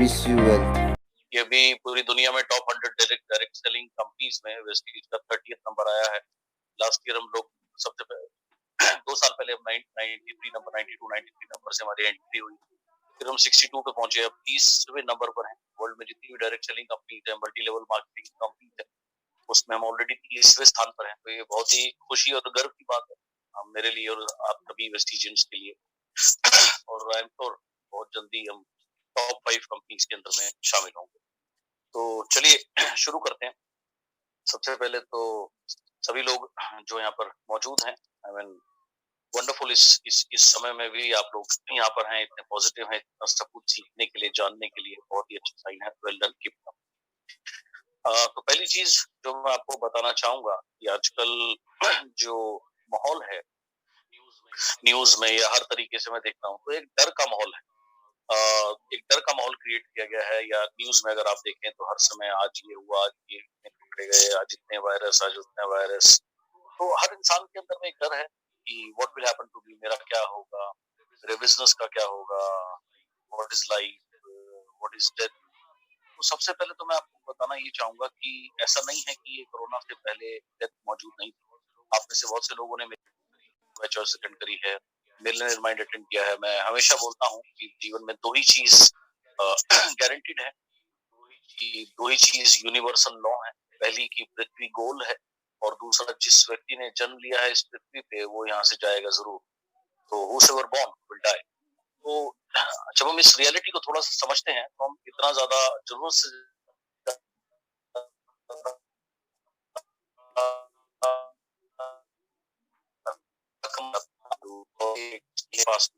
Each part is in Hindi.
wish you well. ये भी पूरी दुनिया में टॉप 100 डायरेक्ट सेलिंग कंपनीज में वेस्टीज का 30th नंबर आया है। लास्ट ईयर हम लोग सबसे पहले 2 साल पहले 93 नंबर 93 नंबर से हमारी एंट्री हुई, फिर हम 62 पे पहुंचे, अब 30वें नंबर पर हैं। वर्ल्ड में जितनी भी डायरेक्ट सेलिंग कंपनीज है, मल्टी लेवल मार्केटिंग कंपनीज है, उसमें हम ऑलरेडी 30वें स्थान पर हैं। तो ये बहुत ही खुशी और गर्व की बात है हम मेरे लिए और आप सभी वेस्टिजियंस के लिए। और आई एम श्योर बहुत जल्दी हम टॉप 5 कंपनीज के अंदर में शामिल होंगे। तो चलिए शुरू करते हैं। सबसे पहले तो सभी लोग जो यहाँ पर मौजूद हैं, आई मीन वंडरफुल इस समय में भी आप लोग यहाँ पर हैं, इतने पॉजिटिव हैं, इतना सब कुछ सीखने के लिए, जानने के लिए, बहुत ही अच्छा साइन है। Well done, keep up. तो पहली चीज जो मैं आपको बताना चाहूंगा कि आजकल जो माहौल है न्यूज में या हर तरीके से मैं देखता हूँ, तो एक डर का माहौल है। एक डर का माहौल क्रिएट किया गया है। या न्यूज में अगर आप देखें तो हर समय आज ये हुआ, आज ये इतने पकड़े गए, आज इतने वायरस, आज उतने वायरस। तो हर इंसान के अंदर में एक डर है कि what will happen to me, मेरा क्या होगा, मेरे बिजनेस का क्या होगा, what is life, what is death. तो सबसे पहले तो मैं आपको बताना ये चाहूंगा कि ऐसा नहीं है कि ये कोरोना से पहले डेथ मौजूद नहीं थी। आप में से बहुत से लोगों ने बैचलर्स अटेंड करी है, मिलियनेयर माइंड अटेंड किया है। मैं हमेशा बोलता हूँ कि जीवन में दो ही चीज गारंटीड है, कि दो ही चीज यूनिवर्सल लॉ है। पहली की पृथ्वी गोल है, और दूसरा जिस व्यक्ति ने जन्म लिया है इस पृथ्वी पे वो यहाँ से जाएगा जरूर। तो whosoever born will die। तो जब हम इस रियलिटी को थोड़ा सा समझते हैं तो हम इतना ज्यादा जरूरत से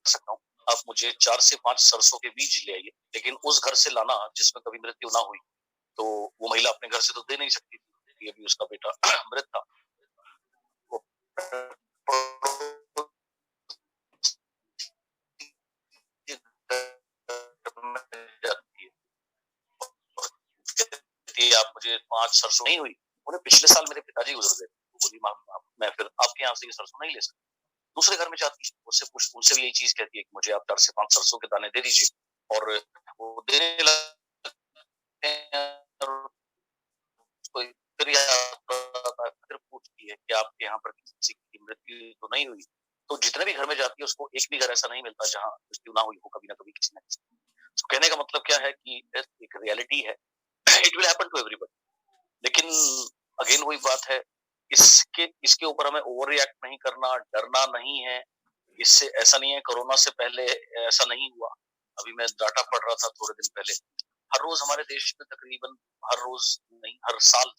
सकता हूँ, आप मुझे 4 से 5 सरसों के बीज ले आइए, लेकिन उस घर से लाना जिसमें कभी मृत्यु ना हुई। तो वो महिला अपने घर से तो दे नहीं सकती थी, ये भी उसका बेटा मृत था। आप मुझे 5 सरसों नहीं हुई, उन्हें पिछले साल मेरे पिताजी गुजर गए। बोली मैं फिर आपके यहाँ से ये सरसों नहीं ले सकती। दूसरे घर में जाती है, उससे उनसे भी यही चीज कहती है कि मुझे आप 4 से 5 सरसों के दाने दे दीजिए। और वो देने लगते हैं, फिर पूछती है कि आपके यहाँ पर किसी की मृत्यु तो नहीं हुई। तो जितने भी घर में जाती है उसको एक भी घर ऐसा नहीं मिलता जहाँ मृत्यु ना हुई हो कभी ना कभी किसी ने। तो कहने का मतलब क्या है कि एक रियलिटी है, it will happen to everybody. लेकिन अगेन वही बात है, इसके ऊपर हमें ओवर रिएक्ट नहीं करना, डरना नहीं है। इससे ऐसा नहीं है कोरोना से पहले ऐसा नहीं हुआ। अभी मैं डाटा पढ़ रहा था थोड़े दिन पहले, हर रोज हमारे देश में तकरीबन, हर रोज नहीं हर साल,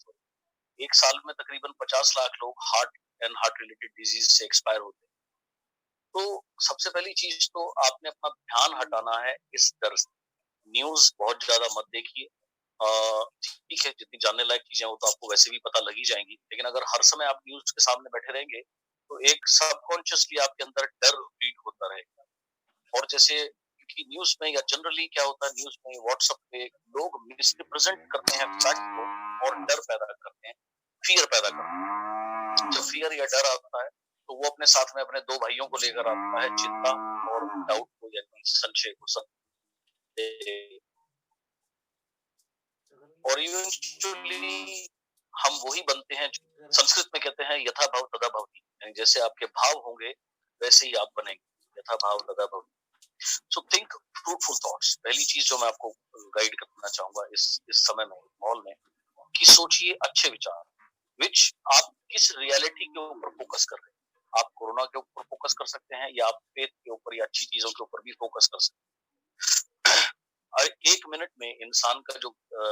एक साल में तकरीबन 50 लाख लोग heart and heart related disease से एक्सपायर होते हैं। तो सबसे पहली चीज तो आपने अपना ध्यान हटाना है इस डर से। न्यूज बहुत ज्यादा मत देखिए। ठीक है, जितनी जानने लायक चीजें हो तो आपको वैसे भी पता लगी जाएंगी, लेकिन अगर हर समय आप न्यूज के सामने बैठे रहेंगे तो एक सबकॉन्शियसली आपके अंदर डर फीड होता रहेगा। और जैसे कि न्यूज में या जनरली क्या होता है, न्यूज में व्हाट्सएप पे लोग मिसरिप्रेजेंट करते हैं फैक्ट को और डर पैदा करते हैं, फियर पैदा करते हैं। जब फियर या डर आता है तो वो अपने साथ में अपने दो भाइयों को लेकर आता है, चिंता और डाउट को, यानी संशय को। और इवेंचुअली हम वही बनते हैं, संस्कृत में कहते हैं यथा भाव तदा भवति, यानी जैसे आपके भाव होंगे वैसे ही आप बनेंगे, यथा भाव तदा भवति। So think fruitful thoughts. पहली चीज जो मैं आपको गाइड करना चाहूंगा इस समय में, माहौल में, कि सोचिए अच्छे विचार। विच आप किस रियलिटी के ऊपर फोकस कर रहे हैं। आप कोरोना के ऊपर फोकस कर सकते हैं, या आप फेथ के ऊपर या अच्छी चीजों के ऊपर भी फोकस कर सकते हैं। एक मिनट में इंसान का जो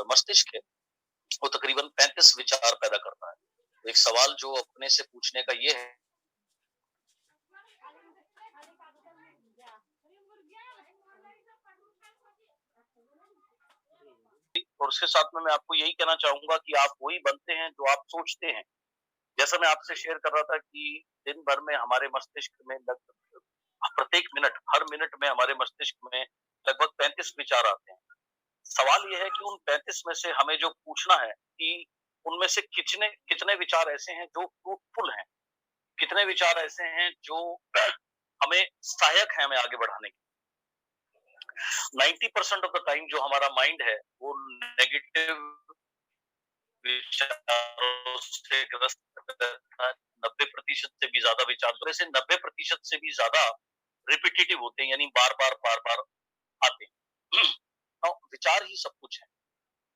मस्तिष्क है वो तकरीबन 35 विचार पैदा करता है। तो एक सवाल जो अपने से पूछने का ये है, और उसके साथ में मैं आपको यही कहना चाहूंगा कि आप वही बनते हैं जो आप सोचते हैं। जैसा मैं आपसे शेयर कर रहा था कि दिन भर में हमारे मस्तिष्क में लगभग प्रत्येक मिनट, हर मिनट में हमारे मस्तिष्क में लगभग 35 विचार आते हैं। सवाल यह है कि उन 35 में से हमें जो पूछना है कि उनमें से कितने कितने विचार ऐसे हैं जो फ्रूटफुल हैं, कितने विचार ऐसे हैं जो हमें सहायक है हमें आगे बढ़ाने के। 90% ऑफ द टाइम जो हमारा माइंड है वो नेगेटिव विचारों से ग्रस्त रहता है। 90% से भी ज्यादा विचार, वैसे 90% से भी ज्यादा रिपीटेटिव होते हैं, यानी बार बार आते हैं। विचार ही सब कुछ है।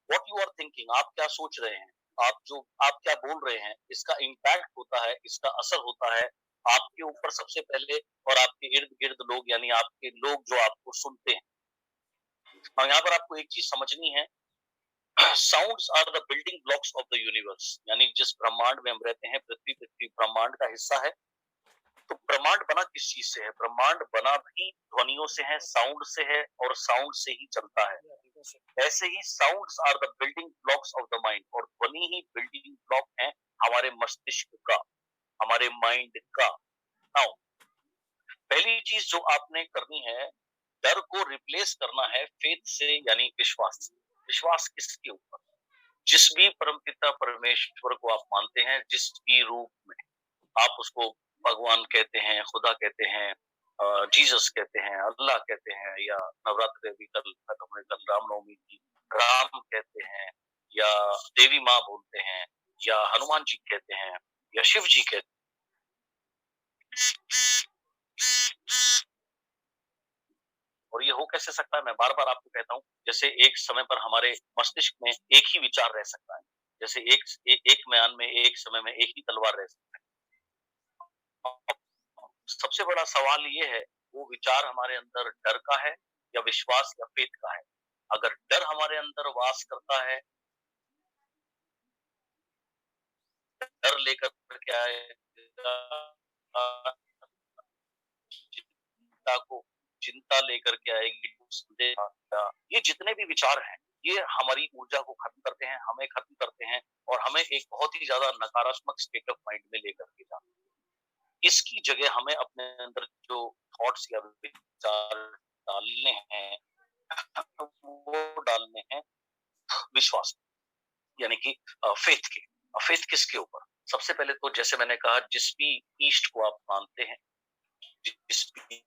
व्हाट यू आर थिंकिंग, आप क्या सोच रहे हैं, आप क्या बोल रहे हैं, इसका इम्पैक्ट होता है, इसका असर होता है आपके ऊपर सबसे पहले, और आपके इर्द गिर्द लोग, यानी आपके लोग जो आपको सुनते हैं। और यहाँ पर आपको एक चीज समझनी है, sounds are the building blocks of the universe, यानी जिस ब्रह्मांड में हम रहते हैं, पृथ्वी ब्रह्मांड का हिस्सा है। तो ब्रह्मांड बना किस चीज से है? ब्रह्मांड बना भी ध्वनियों से है, साउंड से है, और साउंड से ही चलता है। ऐसे ही sounds are the building blocks of the mind, और ध्वनि ही बिल्डिंग ब्लॉक है हमारे मस्तिष्क का, हमारे माइंड का। नाउ पहली चीज जो आपने करनी है, डर को रिप्लेस करना है फेथ से, यानी विश्वास से। विश्वास किसके ऊपर? जिस भी परमपिता परमेश्वर को आप मानते हैं, जिस भी रूप में, आप उसको भगवान कहते हैं, खुदा कहते हैं, जीसस कहते हैं, अल्लाह कहते हैं, या नवरात्र भी कल खत्म हुए, कल रामनवमी की, राम कहते हैं, या देवी माँ बोलते हैं, या हनुमान जी कहते हैं, या शिव जी कहते हैं। और ये हो कैसे सकता है? मैं बार बार आपको कहता हूँ, जैसे एक समय पर हमारे मस्तिष्क में एक ही विचार रह सकता है, जैसे एक म्यान में एक समय में एक ही तलवार रह सकता है। सबसे बड़ा सवाल ये है, वो विचार हमारे अंदर डर का है या विश्वास या फेथ का है? अगर डर हमारे अंदर वास करता है, डर लेकर के आएगा, चिंता लेकर के आएगी, संदेह आएगा। ये जितने भी विचार हैं, ये हमारी ऊर्जा को खत्म करते हैं, हमें खत्म करते हैं, और हमें एक बहुत ही ज्यादा नकारात्मक स्टेट ऑफ माइंड में लेकर के जाते हैं। इसकी जगह हमें अपने अंदर जो थॉट्स या विचार डालने हैं, वो डालने हैं विश्वास, यानी कि फेथ के। फेथ किसके ऊपर? सबसे पहले तो जैसे मैंने कहा, जिस भी ईस्ट को आप मानते हैं, जिस भी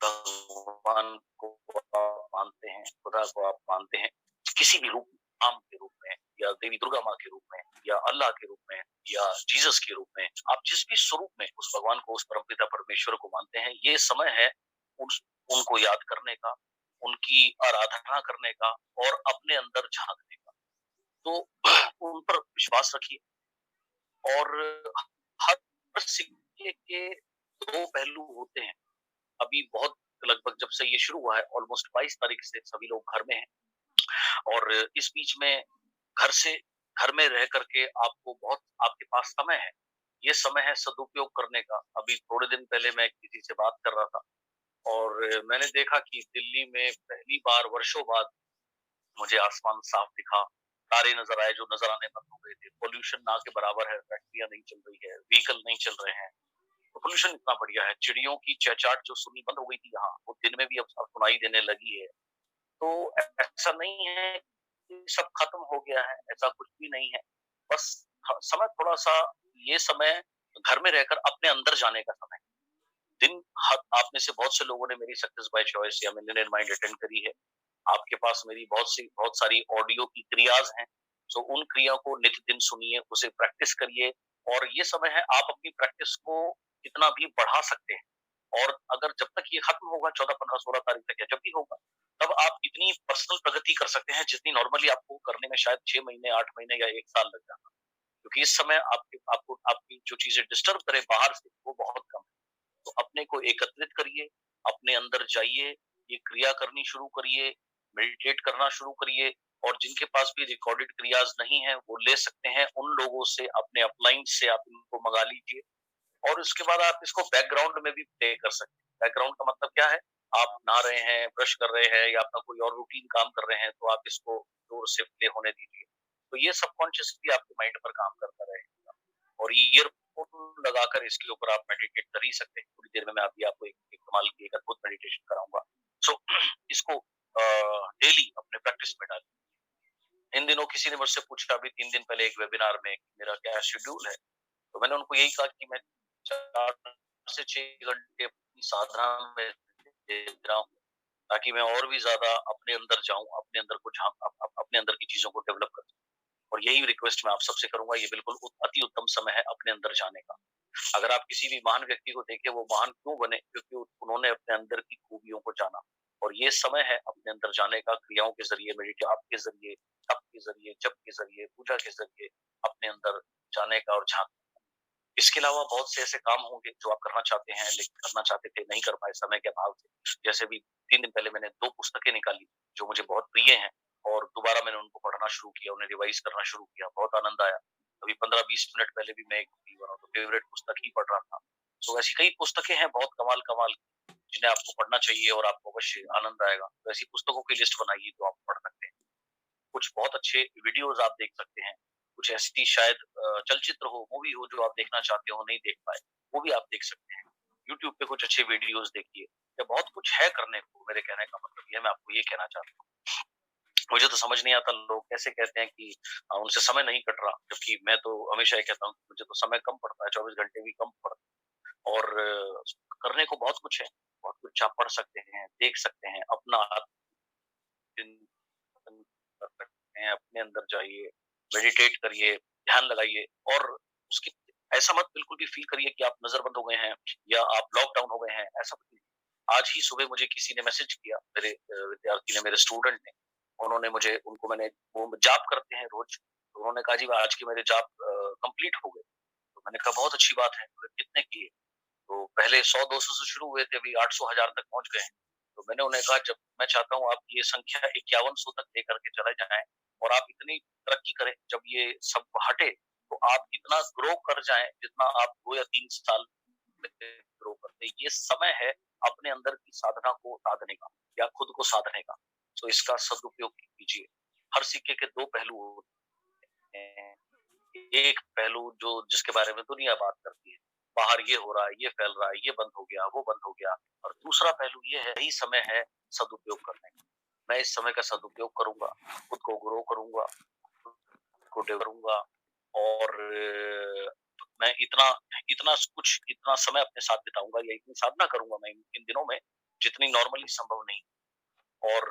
भगवान को आप मानते हैं, खुदा को आप मानते हैं, किसी भी रूप में, राम के रूप में, या देवी दुर्गा माँ के रूप में, या अल्लाह के रूप में, या जीसस के रूप में, आप जिस भी स्वरूप में उस भगवान को, उस परमपिता परमेश्वर को मानते हैं, ये समय है उनको याद करने का, उनकी आराधना करने का, और अपने अंदर झांकने का। तो उन पर विश्वास रखिए। और हर सिक्के के दो पहलू होते हैं। अभी बहुत, लगभग जब से ये शुरू हुआ है, ऑलमोस्ट 22 तारीख से सभी लोग घर में हैं, और इस बीच में घर में रह करके आपको बहुत, आपके पास समय है। ये समय है सदुपयोग करने का। अभी थोड़े दिन पहले मैं किसी से बात कर रहा था, और मैंने देखा कि दिल्ली में पहली बार वर्षों बाद मुझे आसमान साफ दिखा, तारे नजर आए जो नजर आने बंद हो गए थे, पोल्यूशन ना के बराबर है, फैक्ट्रियां नहीं चल रही है, व्हीकल नहीं चल रहे हैं, तो पोल्यूशन इतना बढ़िया है। चिड़ियों की चहचहाट जो सुननी बंद हो गई थी यहाँ, वो दिन में भी अब सुनाई देने लगी है। तो ऐसा नहीं है कि सब खत्म हो गया है, ऐसा कुछ भी नहीं है। बस समय थोड़ा सा, ये समय घर में रहकर अपने अंदर जाने का समय। आप में से बहुत से लोगों ने मेरी सक्सेस बाय चॉइस या मिलियनेयर माइंड अटेंड करी है। आपके पास मेरी बहुत सारी ऑडियो की क्रियाज हैं। सो उन क्रिया को नित्य दिन सुनिए, उसे प्रैक्टिस करिए, और ये समय है आप अपनी प्रैक्टिस को कितना भी बढ़ा सकते हैं। और अगर जब तक ये खत्म होगा 14, 15, 16 तारीख तक, या जब भी होगा, तब आप इतनी पर्सनल प्रगति कर सकते हैं जितनी नॉर्मली आपको करने में शायद 6 महीने, 8 महीने या 1 साल लग जाता। क्योंकि इस समय आपकी जो चीजें डिस्टर्ब करे बाहर से, वो बहुत कम है। तो अपने को एकत्रित करिए, अपने अंदर जाइए, ये क्रिया करनी शुरू करिए, मेडिटेट करना शुरू करिए। और जिनके पास भी रिकॉर्डेड क्रियाज नहीं है, वो ले सकते हैं उन लोगों से, अपने अपलाइन से आप इनको मंगा लीजिए। और उसके बाद आप इसको बैकग्राउंड में भी प्ले कर सकते हैं। बैकग्राउंड का मतलब क्या है? आप नहा रहे हैं, ब्रश कर रहे हैं, या अपना कोई और रूटीन काम कर रहे हैं, तो आप इसको जोर से प्ले होने दीजिए। तो ये सबकॉन्शियसली आपके माइंड पर काम करता रहेगा। और ईयरफोन लगाकर इसके ऊपर आप मेडिटेट कर ही सकते हैं। थोड़ी देर में मैं अभी आपको एक कमाल की एक अद्भुत मेडिटेशन कराऊंगा। सो इसको डेली अपने प्रैक्टिस में डालिए। इन दिनों किसी ने मुझसे पूछा अभी 3 दिन पहले एक वेबिनार में, मेरा क्या शेड्यूल है, तो मैंने उनको यही कहा कि मैं 4 से 6 घंटे अपनी साधना में दे रहा हूँ। ताकि मैं और भी ज्यादा अपने अंदर जाऊं, अपने अंदर को अपने अंदर की चीजों को डेवलप करूं। और यही रिक्वेस्ट मैं आप सबसे करूंगा, ये बिल्कुल अति उत्तम समय है अपने अंदर जाने का। अगर आप किसी भी महान व्यक्ति को देखें, वो महान क्यों बने? क्योंकि उन्होंने अपने अंदर की खूबियों को जाना। और ये समय है अपने अंदर जाने का, क्रियाओं के जरिए, मेडिटेशन के जरिए, तप के जरिए, जप के जरिए, पूजा के जरिए अपने अंदर जाने का और झांकने। इसके अलावा बहुत से ऐसे काम होंगे जो आप करना चाहते हैं, लेकिन करना चाहते थे, नहीं कर पाए समय के अभाव से। जैसे भी 3 दिन पहले मैंने 2 पुस्तकें निकाली जो मुझे बहुत प्रिय हैं, और दोबारा मैंने उनको पढ़ना शुरू किया, उन्हें रिवाइज करना शुरू किया, बहुत आनंद आया। अभी 15-20 मिनट पहले भी मैं एक फेवरेट पुस्तक ही पढ़ रहा था। तो ऐसी कई पुस्तकें हैं बहुत कमाल कमाल की, जिन्हें आपको पढ़ना चाहिए और आपको अवश्य आनंद आएगा। तो ऐसी पुस्तकों की लिस्ट बनाइए जो आप पढ़ सकते हैं। कुछ बहुत अच्छे वीडियोस आप देख सकते हैं। कुछ ऐसी शायद चलचित्र हो, मूवी हो जो आप देखना चाहते हो, नहीं देख पाए, वो भी आप देख सकते हैं। यूट्यूब पे कुछ अच्छे वीडियोस देखिए। या बहुत कुछ है करने को, मेरे कहने का मतलब ये, मैं आपको ये कहना चाहता हूँ। मुझे तो समझ नहीं आता लोग कैसे कहते हैं कि उनसे समय नहीं कट रहा, जबकि मैं तो हमेशा ये कहता हूँ कि मुझे तो समय कम पड़ता है, 24 घंटे भी कम पड़ता है। और करने को बहुत कुछ है, बहुत कुछ आप पढ़ सकते हैं, देख सकते हैं, अपना कर सकते हैं, अपने अंदर जाइए, मेडिटेट करिए, ध्यान लगाइए। और उसकी ऐसा मत बिल्कुल भी फील करिए कि आप नजरबंद हो गए हैं या आप लॉकडाउन हो गए हैं, ऐसा कुछ नहीं। आज ही सुबह मुझे किसी ने मैसेज किया, मेरे विद्यार्थी ने, मेरे स्टूडेंट ने। उन्होंने मुझे, उनको मैंने, वो जाप करते हैं रोज, तो उन्होंने कहा जी आज के मेरे जाप कंप्लीट हो गए। तो मैंने कहा बहुत अच्छी बात है। कितने किए? तो पहले 100-200 से शुरू हुए थे, अभी 800-1000 तक पहुंच गए हैं। तो मैंने उन्हें कहा, जब मैं चाहता हूँ आप ये संख्या 5100 तक लेकर के चले जाएं, और आप इतनी तरक्की करें, जब ये सब हटे तो आप इतना ग्रो कर जाएं जितना आप 2 या 3 साल ग्रो करते। ये समय है अपने अंदर की साधना को साधने का, या खुद को साधने का। तो इसका सदुपयोग कीजिए। हर सिक्के के 2 पहलू होते हैं। एक पहलू जो जिसके बारे में दुनिया बात करती है, बाहर ये हो रहा है, ये फैल रहा है, ये बंद हो गया, वो बंद हो गया। और दूसरा पहलू ये है, यही समय है सदुपयोग करने का। मैं इस समय का सदुपयोग करूंगा, खुद को ग्रो करूंगा, को करूंगा। और मैं इतना इतना कुछ, इतना समय अपने साथ बिताऊंगा या इतनी साधना करूंगा मैं इन दिनों में, जितनी नॉर्मली संभव नहीं। और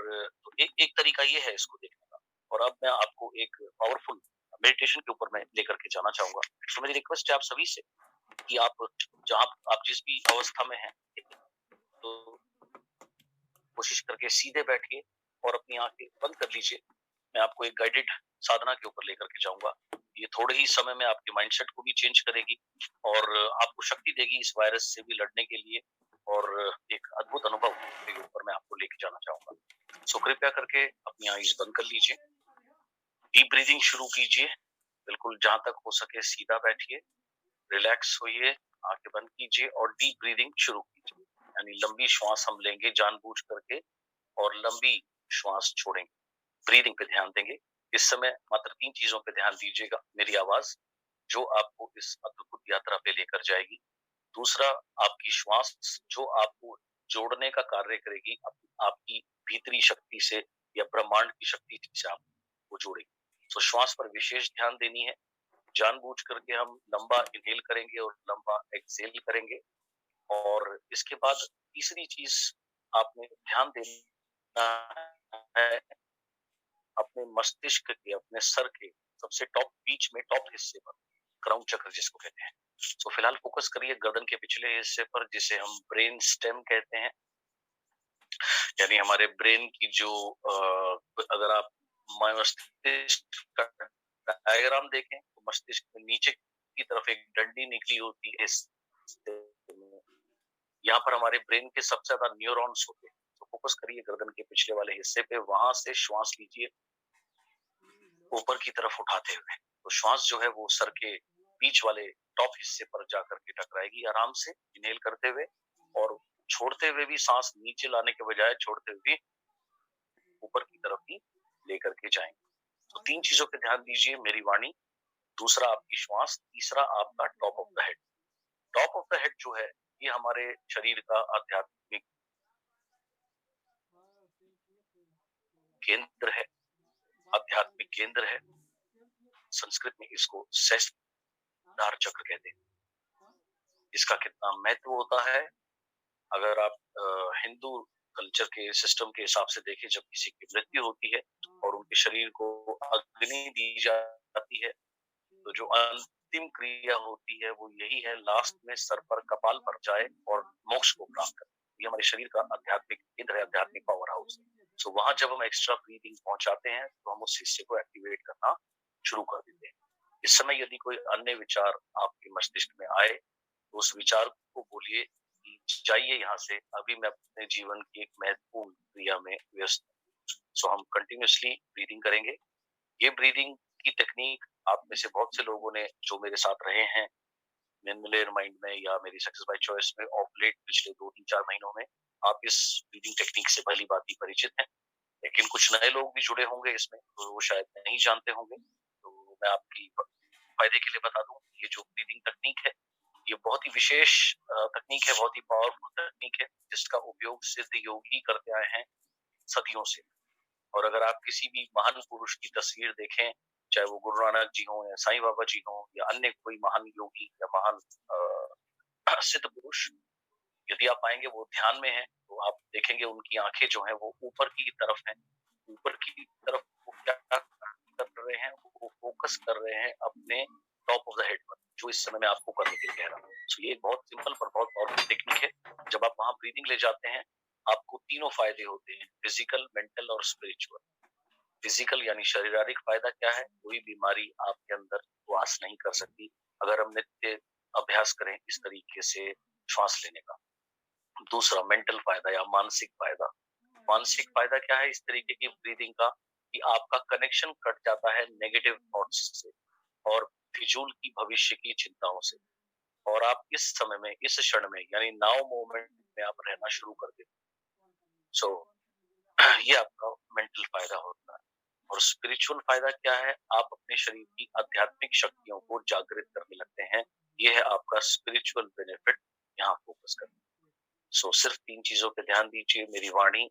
तो एक तरीका ये है इसको देखने का। और अब मैं आपको एक पावरफुल मेडिटेशन के ऊपर मैं लेकर के जाना चाहूंगा। तो मेरी रिक्वेस्ट है आप सभी से कि आप जहाँ, आप जिस भी अवस्था में हैं, तो कोशिश करके सीधे बैठिए और अपनी आंखें बंद कर लीजिए। मैं आपको एक गाइडेड साधना के ऊपर लेकर के जाऊंगा। ये थोड़े ही समय में आपके माइंडसेट को भी चेंज करेगी और आपको शक्ति देगी इस वायरस से भी लड़ने के लिए। और एक अद्भुत अनुभव के ऊपर मैं आपको लेके जाना चाहूंगा। सो कृपया करके अपनी आईज बंद कर लीजिए, डीप ब्रीदिंग शुरू कीजिए। बिल्कुल जहां तक हो सके सीधा बैठिए, रिलैक्स होइए, आंखें बंद कीजिए और डीप ब्रीदिंग शुरू कीजिए। यानी लंबी श्वास हम लेंगे जानबूझ करके, और लंबी श्वास छोड़ेंगे। ब्रीदिंग पे ध्यान देंगे। इस समय मात्र 3 चीजों पे ध्यान दीजिएगा। मेरी आवाज जो आपको इस अद्भुत यात्रा पे लेकर जाएगी। दूसरा, आपकी श्वास जो आपको जोड़ने का कार्य करेगी आपकी भीतरी शक्ति से, या ब्रह्मांड की शक्ति से आपको जोड़ेगी। तो श्वास पर विशेष ध्यान देनी है। जानबूझ करके हम लंबा इनहेल करेंगे और लंबा एक्सहेल करेंगे। और इसके बाद तीसरी चीज आपने ध्यान देना है अपने मस्तिष्क के, अपने सर के सबसे टॉप, बीच में टॉप हिस्से पर, क्राउन चक्र जिसको कहते हैं। तो फिलहाल फोकस करिए गर्दन के पिछले हिस्से पर, जिसे हम ब्रेन स्टेम कहते हैं। यानी हमारे ब्रेन की जो अगर आप मस्तिष्क का डायग्राम देखें, तो मस्तिष्क में नीचे की तरफ एक डंडी निकली होती है। यहाँ पर हमारे ब्रेन के सबसे ज्यादा न्यूरॉन्स होते हैं। तो फोकस करिए गर्दन के पिछले वाले हिस्से पे, वहां से श्वास लीजिए ऊपर की तरफ उठाते हुए। तो श्वास जो है वो सर के बीच वाले टॉप हिस्से पर जाकर के टकराएगी आराम से, इनहेल करते हुए। और छोड़ते हुए भी सांस नीचे लाने के बजाय छोड़ते हुए भी ऊपर की तरफ ही लेकर के जाएंगे। तो 3 चीजों पे ध्यान दीजिए, मेरी वाणी, दूसरा आपकी श्वास, तीसरा आपका top of the head. Top of the head जो है, ये हमारे शरीर का आध्यात्मिक केंद्र है, आध्यात्मिक केंद्र है। संस्कृत में इसको सहस्त्रार चक्र कहते हैं। इसका कितना महत्व होता है, अगर आप हिंदू कल्चर के सिस्टम के हिसाब से देखें, जब किसी की मृत्यु होती है और उनके शरीर को अग्नि दी जाती है, तो जो अंतिम क्रिया होती है वो यही है, लास्ट में सर पर कपाल पर जाए और मोक्ष को प्राप्त करे। ये हमारे शरीर का आध्यात्मिक केंद्र है, आध्यात्मिक पावर हाउस। सो वहां जब हम एक्स्ट्रा ब्रीदिंग पहुंचाते हैं तो हम उस हिस्से को एक्टिवेट करना शुरू कर देते हैं। इस समय यदि कोई अन्य विचार आपके मस्तिष्क में आए तो उस विचार को बोलिए कि जाइए यहाँ से, अभी मैं अपने जीवन की एक महत्वपूर्ण क्रिया में व्यस्त हूँ। सो हम कंटिन्यूअसली ब्रीदिंग करेंगे। ये ब्रीदिंग की टेक्निक आप में से बहुत से लोगों ने जो मेरे साथ रहे हैं मिलियनेयर माइंड में या मेरी सक्सेस बाय चॉइस में ऑफ लेट पिछले 2-3-4 महीनों में, आप इस ब्रीदिंग टेक्निक से भली भांति परिचित हैं। लेकिन कुछ नए लोग भी जुड़े होंगे इसमें, तो वो शायद नहीं जानते होंगे। तो मैं आपकी फायदे के लिए बता दूं, ये जो ब्रीदिंग तकनीक है ये बहुत ही विशेष तकनीक है, बहुत ही पावरफुल तकनीक है, जिसका उपयोग सिद्ध योगी करते आए हैं सदियों से। और अगर आप किसी भी महान पुरुष की तस्वीर देखें, चाहे वो गुरु नानक जी हों या साईं बाबा जी हों या अन्य कोई महान योगी या महान सिद्ध पुरुष, यदि आप पाएंगे वो ध्यान में है, तो आप देखेंगे उनकी आंखें जो हैं वो ऊपर की तरफ हैं। ऊपर की तरफ वो क्या कर रहे हैं, वो फोकस कर रहे हैं अपने टॉप ऑफ द हेड पर, जो इस समय मैं आपको करने के लिए कह रहा हूँ। सो ये बहुत सिंपल पर बहुत पावरफुल टेक्निक है। जब आप वहां ब्रीदिंग ले जाते हैं, आपको तीनों फायदे होते हैं, फिजिकल, मेंटल और स्पिरिचुअल। फिजिकल यानी शारीरिक फायदा क्या है, कोई बीमारी आपके अंदर वास नहीं कर सकती अगर हम नित्य अभ्यास करें इस तरीके से श्वास लेने का। दूसरा मेंटल फायदा या मानसिक फायदा। मानसिक फायदा क्या है इस तरीके की ब्रीदिंग का, कि आपका कनेक्शन कट जाता है नेगेटिव थॉट्स से और फिजूल की भविष्य की चिंताओं से, और आप इस समय में, इस क्षण में यानी नाउ मोमेंट में आप रहना शुरू कर देते हैं। सो ये आपका मेंटल फायदा होता है। और स्पिरिचुअल फायदा क्या है, आप अपने शरीर की आध्यात्मिक शक्तियों को जागृत करने लगते हैं। ये है आपका स्पिरिचुअल बेनिफिट, यहाँ फोकस करना। सो सिर्फ 3 चीजों पे ध्यान दीजिए, मेरी वाणी,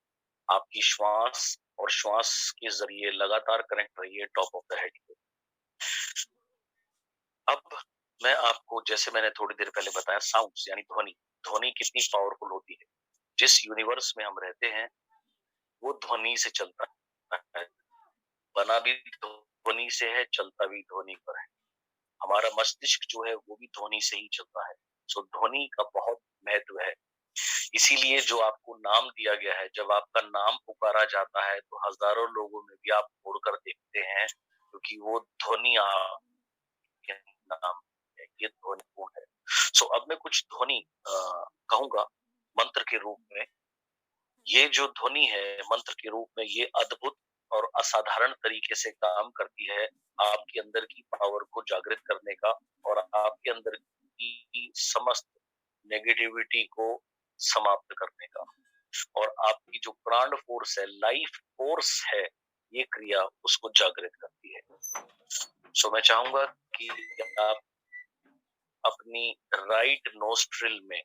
आपकी श्वास, और श्वास के जरिए लगातार कनेक्ट रहिए टॉप ऑफ द हेड पे। अब मैं आपको, जैसे मैंने थोड़ी देर पहले बताया, साउंड्स यानी ध्वनि, ध्वनि कितनी पावरफुल होती है। जिस यूनिवर्स में हम रहते हैं वो ध्वनि से चलता है, बना भी ध्वनि से है, चलता भी ध्वनि पर है। हमारा मस्तिष्क जो है वो भी ध्वनि से ही चलता है। सो ध्वनि का बहुत महत्व है। इसीलिए जो आपको नाम दिया गया है, जब आपका नाम पुकारा जाता है तो हजारों लोगों में भी आप मुड़कर देखते हैं, क्योंकि वो ध्वनि आपके नाम है, ये ध्वनिपूर्ण है। सो अब मैं कुछ ध्वनि कहूंगा मंत्र के रूप में। ये जो ध्वनि है मंत्र के रूप में, ये अद्भुत और असाधारण तरीके से काम करती है आपके अंदर की पावर को जागृत करने का, और आपके अंदर की समस्त नेगेटिविटी को समाप्त करने का, और आपकी जो प्राण फोर्स है, लाइफ फोर्स है, ये क्रिया उसको जागृत करती है। सो मैं चाहूंगा कि आप अपनी राइट नोस्ट्रिल में,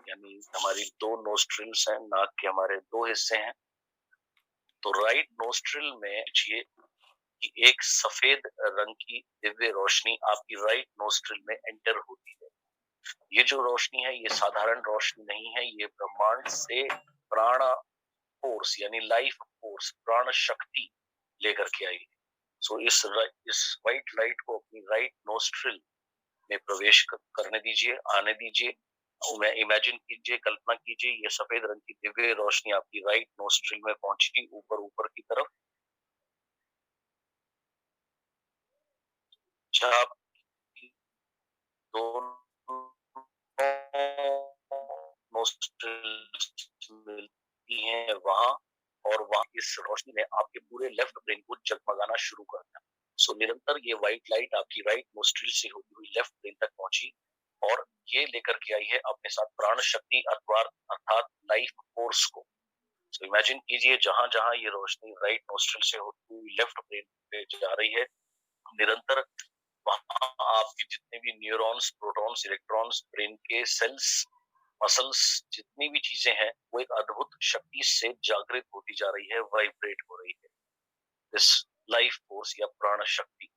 यानी हमारी 2 नोस्ट्रिल्स हैं, नाक के हमारे 2 हिस्से हैं, तो राइट नोस्ट्रिल में देखिए कि एक सफेद रंग की दिव्य रोशनी आपकी राइट नोस्ट्रिल में एंटर होती है। ये जो रोशनी है ये साधारण रोशनी नहीं है, ये ब्रह्मांड से प्राण फोर्स यानी लाइफ फोर्स, प्राण शक्ति लेकर के आई है। सो इस व्हाइट लाइट को अपनी राइट नोस्ट्रिल में प्रवेश करने दीजिए, आने दीजिए। इमेजिन कीजिए, कल्पना कीजिए, ये सफेद रंग की दिव्य रोशनी आपकी राइट नोस्ट्रिल में पहुंची, ऊपर ऊपर की तरफ। जब आप दोनों नोस्ट्रिल्स मिलती हैं वहां, और वहां इस रोशनी ने आपके पूरे लेफ्ट ब्रेन को जगमगाना शुरू कर दिया। सो निरंतर ये व्हाइट लाइट आपकी राइट नोस्ट्रिल से होती हुई लेफ्ट ब्रेन तक पहुंची, और ये लेकर के आई है अपने साथ प्राण शक्ति अर्थात लाइफ फोर्स को। सो इमेजिन कीजिए, जहां जहां ये रोशनी राइट नोस्ट्रिल से होती हुई लेफ्ट ब्रेन पे जा रही है, निरंतर वहां आपके जितने भी न्यूरॉन्स, प्रोटॉन्स, इलेक्ट्रॉन्स, ब्रेन के सेल्स, मसल्स, जितनी भी चीजें हैं, वो एक अद्भुत शक्ति से जागृत होती जा रही है, वाइब्रेट हो रही है, दिस लाइफ फोर्स या प्राण शक्ति।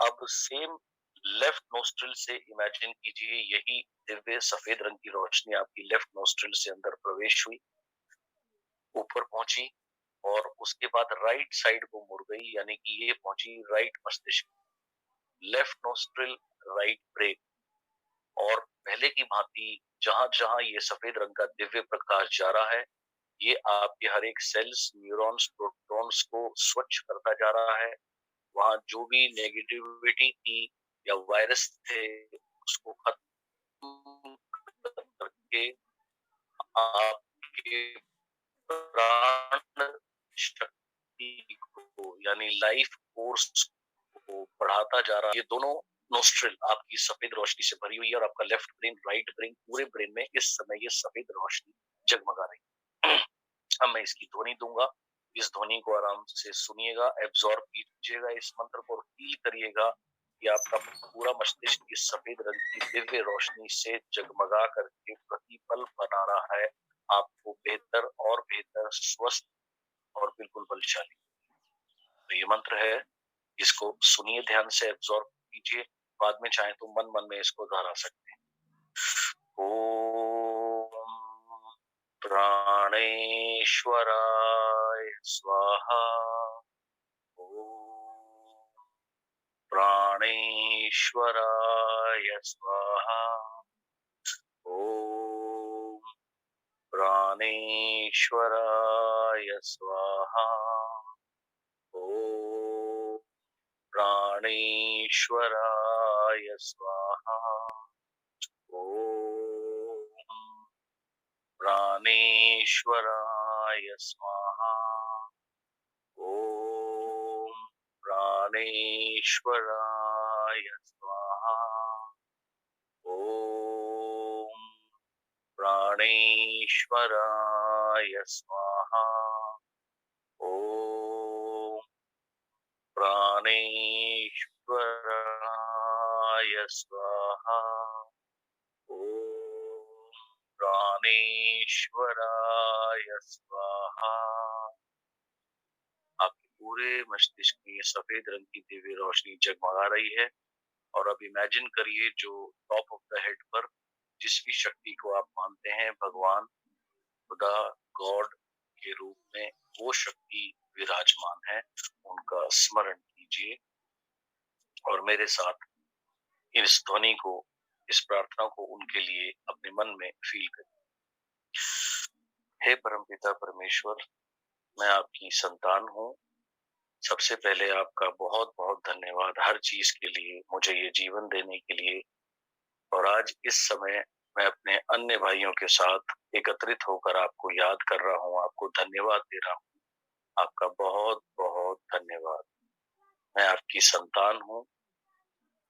अब सेम लेफ्ट नोस्ट्रिल से इमेजिन कीजिए, यही दिव्य सफेद रंग की रोशनी आपकी लेफ्ट नोस्ट्रिल से अंदर प्रवेश हुई, ऊपर पहुंची और उसके बाद राइट साइड को मुड़ गई, यानी कि ये पहुंची राइट मस्तिष्क, लेफ्ट नोस्ट्रिल, राइट ब्रेन। और पहले की भांति जहां जहां ये सफेद रंग का दिव्य प्रकाश जा रहा है, ये आपके हर एक सेल्स, न्यूरॉन्स, प्रोटॉन्स को स्वच्छ करता जा रहा है। वहां जो भी नेगेटिविटी थी या वायरस थे, उसको खत्म करके आपके प्राण शक्ति को, यानी लाइफ फोर्स को बढ़ाता जा रहा है। ये दोनों नोस्ट्रिल आपकी सफेद रोशनी से भरी हुई है और आपका लेफ्ट ब्रेन, राइट ब्रेन, पूरे ब्रेन में इस समय ये सफेद रोशनी जगमगा रही है। अब मैं इसकी ध्वनि दूंगा, इस ध्वनि को आराम से सुनिएगा, एब्जॉर्ब कीजिएगा इस मंत्र को और फील करिएगा कि आपका पूरा मस्तिष्क इस सफेद रंग की दिव्य रोशनी से जगमगा करके प्रतिपल बना रहा है आपको बेहतर और बेहतर, स्वस्थ और बिल्कुल बलशाली। तो ये मंत्र है, इसको सुनिए, ध्यान से एब्जॉर्ब कीजिए, बाद में चाहे तो मन मन में इसको दोहरा सकते हैं। ओम प्राणेश्वराय स्वाहा। ओम प्राणेश्वराय स्वाहा। ओम प्राणेश्वराय स्वाहा। ओम प्राणेश्वराय स्वाहा। ओम प्राणेश्वराय स्वाहा। ओम प्राणेश्वराय स्वाहा। ओम प्राणेश्वराय स्वाहा। ओम प्राणेश्वराय स्वाहा। ओम प्राणेश्वराय स्वाहा। आपके पूरे मस्तिष्क में ये सफेद रंग की दिव्य रोशनी जगमगा रही है। और अब इमेजिन करिए, जो टॉप ऑफ द हेड पर जिस भी शक्ति को आप मानते हैं, भगवान, खुदा, गॉड के रूप में वो शक्ति विराजमान है, उनका स्मरण कीजिए और मेरे साथ इस ध्वनि को, इस प्रार्थना को उनके लिए अपने मन में फील करें। हे परमपिता परमेश्वर, मैं आपकी संतान हूँ। सबसे पहले आपका बहुत बहुत धन्यवाद हर चीज के लिए, मुझे ये जीवन देने के लिए। और आज इस समय मैं अपने अन्य भाइयों के साथ एकत्रित होकर आपको याद कर रहा हूँ, आपको धन्यवाद दे रहा हूँ। आपका बहुत बहुत धन्यवाद। मैं आपकी संतान हूँ।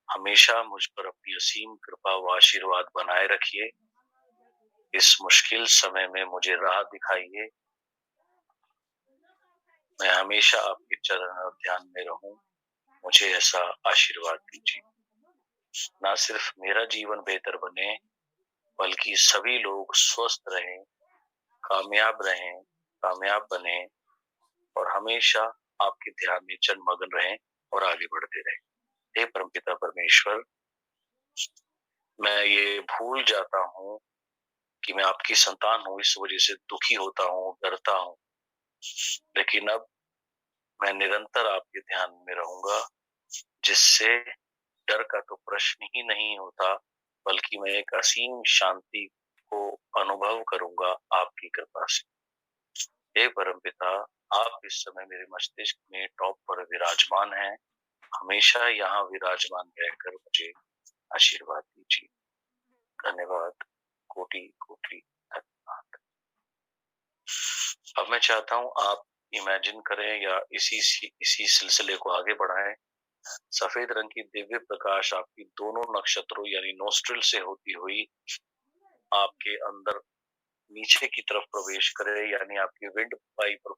हमेशा मुझ पर अपनी असीम कृपा व आशीर्वाद बनाए रखिए। इस मुश्किल समय में मुझे राह दिखाइए। मैं हमेशा आपके चरण और ध्यान में रहूं, मुझे ऐसा आशीर्वाद दीजिए। ना सिर्फ मेरा जीवन बेहतर बने, बल्कि सभी लोग स्वस्थ रहें, कामयाब बने और हमेशा आपके ध्यान में जन्मग्न रहें और आगे बढ़ते रहें। हे परमपिता परमेश्वर, मैं ये भूल जाता हूँ कि मैं आपकी संतान हूँ, इस वजह से दुखी होता हूँ, डरता हूँ। लेकिन अब मैं निरंतर आपके ध्यान में रहूंगा, जिससे डर का तो प्रश्न ही नहीं होता, बल्कि मैं एक असीम शांति को अनुभव करूंगा आपकी कृपा से। हे परमपिता, आप इस समय मेरे मस्तिष्क में टॉप पर विराजमान हैं। हमेशा यहाँ विराजमान रहकर मुझे आशीर्वाद दीजिए। धन्यवाद, कोटि कोटि धन्यवाद। अब मैं चाहता हूँ आप इमेजिन करें या इसी सिलसिले को आगे बढ़ाएं। सफेद रंग की दिव्य प्रकाश आपकी दोनों नक्षत्रों यानी नोस्ट्रिल से होती हुई आपके अंदर नीचे की तरफ प्रवेश करे, यानी आपकी विंड पाइप